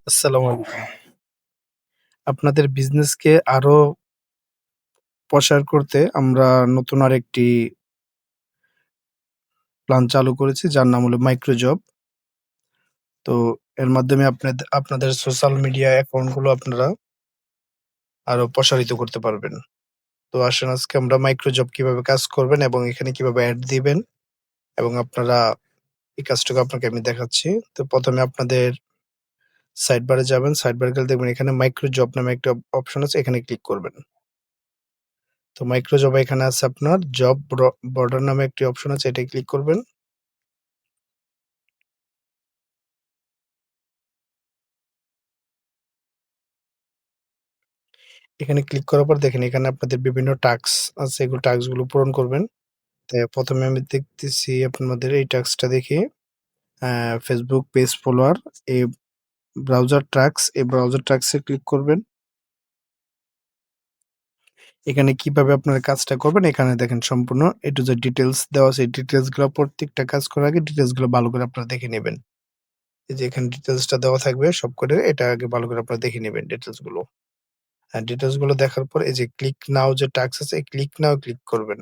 আসসালামু আলাইকুম। আপনাদের বিজনেসকে আরো প্রসার করতে আমরা নতুন আরেকটি প্ল্যান চালু করেছি যার নাম হলো মাইক্রোজব। তো এর মাধ্যমে আপনাদের সোশ্যাল মিডিয়া অ্যাকাউন্ট গুলো আপনারা আরো প্রসারিত করতে পারবেন। তো আসেন আজকে আমরা মাইক্রোজব কিভাবে কাজ করবেন এবং এখানে কিভাবে অ্যাড দিবেন এবং আপনারা এই কাজটুকু আপনাকে আমি দেখাচ্ছি। তো ১ম এ আপনাদের সাইড বারে যাবেন। সাইড বারে গেলে দেখবেন এখানে মাইক্রোজব নামে একটা অপশন আছে, এখানে ক্লিক করবেন। তো মাইক্রোজব এখানে আছে আপনার জব বর্ডার নামে একটি অপশন আছে, এটায় ক্লিক করবেন। এখানে ক্লিক করার পর দেখেন এখানে আপনাদের বিভিন্ন টাস্ক আছে, এগুলো টাস্ক গুলো পূরণ করবেন। তাই ১ম এ আমি দেখতেছি আপনাদের এই টাস্কটা দেখি। Facebook পেজ ফলোয়ার, এই ব্রাউজার টাস্ক এ ক্লিক করবেন। এখানে কিভাবে আপনারা কাজটা করবেন এখানে দেখেন সম্পূর্ণ A to Z ডিটেইলস দেওয়া আছে। এই ডিটেইলস গুলো প্রত্যেকটা কাজ করার আগে ডিটেইলস গুলো ভালো করে আপনারা দেখে নিবেন। এই যে এখানে ডিটেইলসটা দেওয়া থাকবে সব করে, এটা আগে ভালো করে আপনারা দেখে নিবেন ডিটেইলস গুলো। ডিটেইলস গুলো দেখার পর এই যে ক্লিক নাও যে টাস্ক আছে, এই ক্লিক নাও ক্লিক করবেন।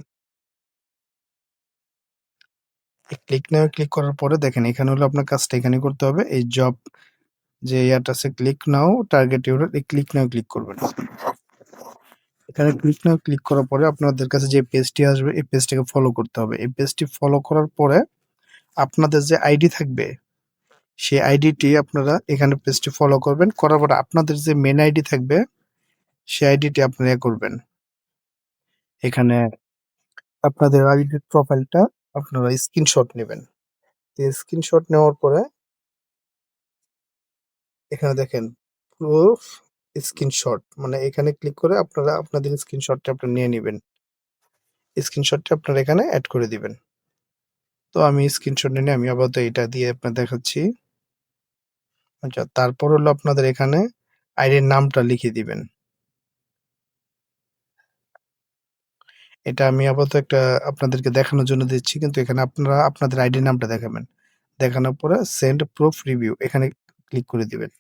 এই ক্লিক নাও ক্লিক করার পরে দেখেন এখানে হলো আপনার কাজটা এখানে করতে হবে। এই জব যে ইয়াটা আছে ক্লিক নাও টার্গেট ইউরাল, এই ক্লিক নাও ক্লিক করবেন। এখানে ক্লিক নাও ক্লিক করার পরে আপনাদের কাছে যে পেজটি আসবে এই পেজটাকে ফলো করতে হবে। এই পেজটি ফলো করার পরে আপনাদের যে আইডি থাকবে সেই আইডিটি আপনারা এখানে পেজটি ফলো করবেন। করার পরে আপনাদের যে মেইন আইডি থাকবে সেই আইডিটি আপনারা করবেন। এখানে আপনাদের আইডির প্রোফাইলটা আপনারা স্ক্রিনশট নিবেন। স্ক্রিনশট নেওয়ার পরে এখানে দেখেন প্রুফ স্ক্রিনশট, মানে এখানে ক্লিক করে আপনারা আপনাদের স্ক্রিনশটটা আপনারা নিয়ে নিবেন। স্ক্রিনশটটা আপনারা এখানে এড করে দিবেন। তো আমি স্ক্রিনশট নিয়ে আমি আপাতত এটা দিয়ে আপনাদের দেখাচ্ছি। আচ্ছা, তারপর হলো আপনাদের এখানে আইডির নামটা লিখে দিবেন। এটা আমি আপাতত একটা আপনাদেরকে দেখানোর জন্য দিচ্ছি, কিন্তু এখানে আপনারা আপনাদের আইডির নামটা দেখাবেন। দেখানোর পরে সেন্ড প্রুফ রিভিউ এখানে ক্লিক করে দিবেন।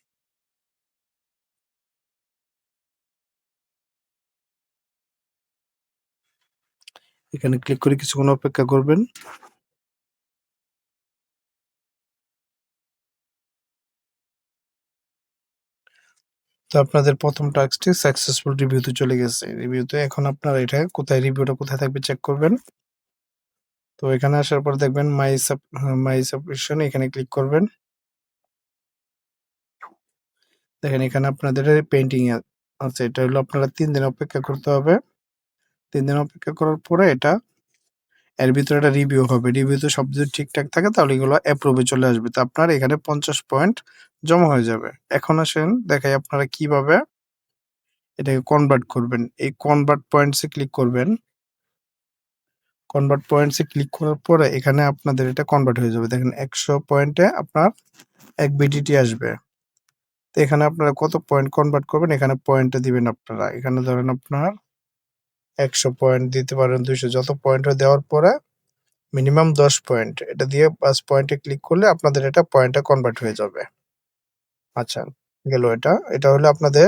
এখানে ক্লিক করে কিছুক্ষণ অপেক্ষা করবেন। তো আপনাদের ১ম টাস্কটি সাকসেসফুল রিভিউতে চলে গেছে। রিভিউতে এখন আপনারা এটা কোথায় রিভিউটা কোথায় থাকবে চেক করবেন। তো এখানে আসার পর দেখবেন মাই সাবস্ক্রিপশন, এখানে ক্লিক করবেন। দেখেন এখানে আপনাদের পেইন্টিং আছে। এটা হলো আপনারা ৩ দিন অপেক্ষা করতে হবে। ৩ দিন অপেক্ষা করার পরে এটা এর ভিতরে একটা রিভিউ হবে। রিভিউতে সব যদি ঠিকঠাক থাকে তাহলে এগুলো অ্যাপ্রুভ এ চলে আসবে। তো আপনার এখানে ৫০ পয়েন্ট জমা হয়ে যাবে। এখন আসেন দেখাই আপনারা কিভাবে এটাকে কনভার্ট করবেন। এই কনভার্ট পয়েন্টস এ ক্লিক করবেন। কনভার্ট পয়েন্টস এ ক্লিক করার পরে এখানে আপনাদের এটা কনভার্ট হয়ে যাবে। দেখেন ১০০ পয়েন্টে আপনার ১ বিডিটি আসবে। তো এখানে আপনারা কত পয়েন্ট কনভার্ট করবেন এখানে পয়েন্টটা দিবেন আপনারা। এখানে ধরেন আপনার ১০০ পয়েন্ট দিতে পারেন, ২০০, যত পয়েন্ট হয় দেওয়ার পরে মিনিমাম ১০ পয়েন্ট এটা দিয়ে ৫ পয়েন্টে ক্লিক করলে আপনাদের এটা পয়েন্টে কনভার্ট হয়ে যাবে। আচ্ছা, গেল এটা। এটা হলো আপনাদের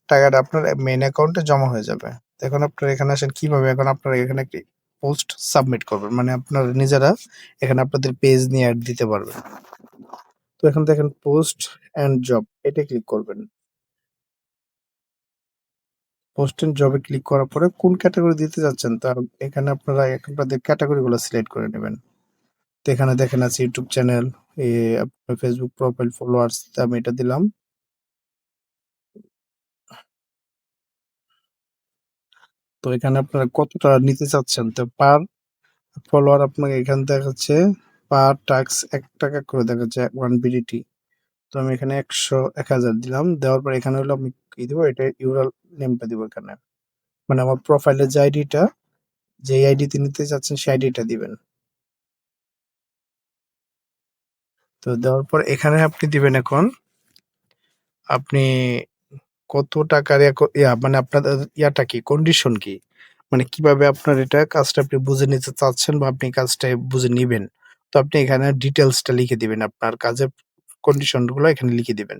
টাকাটা আপনার মেইন অ্যাকাউন্টে জমা হয়ে যাবে। তো এখন আপনারা এখানে আসেন কিভাবে এখন আপনারা এখানে একটি পোস্ট সাবমিট করবেন। মানে আপনারা নিজেরা এখানে আপনাদের পেজ নিয়ে এড দিতে পারবেন। তো এখানে দেখেন পোস্ট অ্যান্ড জব, এটা ক্লিক করবেন। পোস্ট অ্যান্ড জবে ক্লিক করার পরে কোন ক্যাটেগরি দিতে যাচ্ছেন তার এখানে আপনারা আপনাদের ক্যাটেগরিগুলো সিলেক্ট করে নেবেন। তো এখানে দেখেন আছে ইউটিউব চ্যানেল, আপনার ফেসবুক প্রোফাইল, ফলোয়ার্স, আমি এটা দিলাম। তো এখানে আপনারা কতটা নিতে চাচ্ছেন, তো পার ফলোয়ার আপনাকে এখানে দেখাচ্ছে পার টাস্ক ৳১ করে দেখাচ্ছে 1 বিডিটি। তো আমি এখানে ১০০ দিলাম। দেওয়ার পর এখানে হলো আমি কি দিব, এটা ইউরাল নেমটা দিব এখানে। মানে আমার প্রোফাইলের যে আইডিটা, যে আইডিতে নিতে চাচ্ছেন সেই আইডিটা দিবেন। তো দেওয়ার পর এখানে আপনি দিবেন এখন আপনি কত টাকার মানে আপনাদের ইয়াটা কি, কন্ডিশন কি? মানে কিভাবে আপনার এটা কাজটা আপনি বুঝে নিতে চাচ্ছেন বা আপনি কাজটা বুঝে নিবেন। তো আপনি এখানে ডিটেইলসটা লিখে দিবেন। আপনার কাজের কন্ডিশন গুলো এখানে লিখে দিবেন।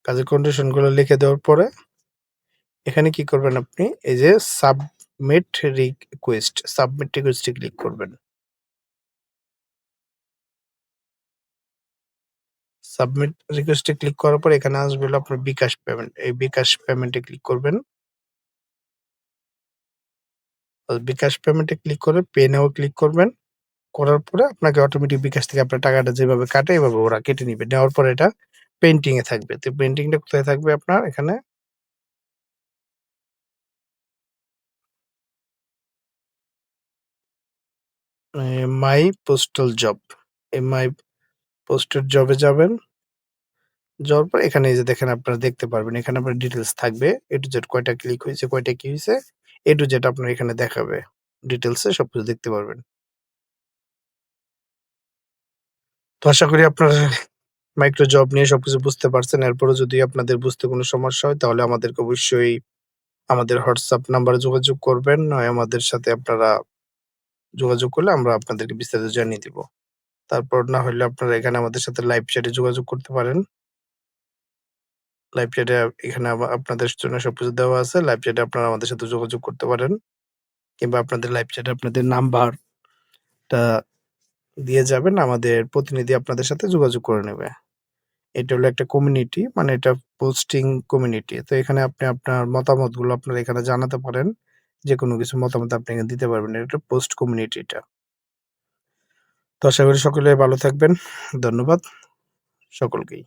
কাজের কন্ডিশনগুলো লিখে দেওয়ার পরে এখানে কি করবেন আপনি এই যে সাবমিট রিকোয়েস্টে ক্লিক করবেন। সাবমিট রিকোয়েস্টে ক্লিক করার পর এখানে আসবে হলো আপনার বিকাশ পেমেন্ট। এই বিকাশ পেমেন্টে ক্লিক করবেন। বিকাশ পেমেন্টে ক্লিক করে পে নাও ক্লিক করবেন। করার পরে আপনাকে অটোমেটিক বিকাশ থেকে আপনার টাকাটা যেভাবে কাটে এভাবে ওরা কেটে নিবে। নেওয়ার পরে এটা পেন্ডিং এ থাকবে। তো পেন্ডিংটা কোথায় থাকবে আপনার এখানে মাই পোস্টাল জব। এই মাই পোস্টেড জবে যাবেন। যাওয়ার পর এখানে এই যে দেখেন আপনারা দেখতে পারবেন। এখানে আপনার ডিটেইলস থাকবে। A to Z কয়টা ক্লিক হইছে, কয়টা কি হইছে, A to Z আপনার এখানে দেখাবে। ডিটেইলসে সবকিছু দেখতে পারবেন। তো আশা করি আপনারা মাইক্রো জব নিয়ে সবকিছু বুঝতে পারছেন। এরপরেও যদি আপনাদের বুঝতে কোনো সমস্যা হয় তাহলে আমাদেরকে অবশ্যই আমাদের WhatsApp নাম্বারে যোগাযোগ করবেন। নয় আমাদের সাথে আপনারা যোগাযোগ করলে আমরা আপনাদেরকে বিস্তারিত জানিয়ে দিব। তারপর না হইলে আপনারা এখানে আমাদের সাথে লাইভ চ্যাটে যোগাযোগ করতে পারেন। লাইভ চ্যাটে এখানে আপনাদের জন্য সবকিছু দেওয়া আছে। লাইভ চ্যাটে আপনারা আমাদের সাথে যোগাযোগ করতে পারেন। কিংবা আপনাদের লাইভ চ্যাটে আপনাদের নাম্বারটা দিয়ে যাবেন। আমাদের প্রতিনিধি আপনাদের সাথে যোগাযোগ করে নেবে। এটা হলো একটা কমিউনিটি মানে এটা পোস্টিং কমিউনিটি। তো এখানে আপনি আপনার মতামতগুলো আপনারা এখানে জানাতে পারেন। যেকোনো কিছু মতামত আপনি এখানে দিতে পারবেন। এটা পোস্ট কমিউনিটি এটা। তো আশা করি সকলে ভালো থাকবেন। ধন্যবাদ সকলকেই।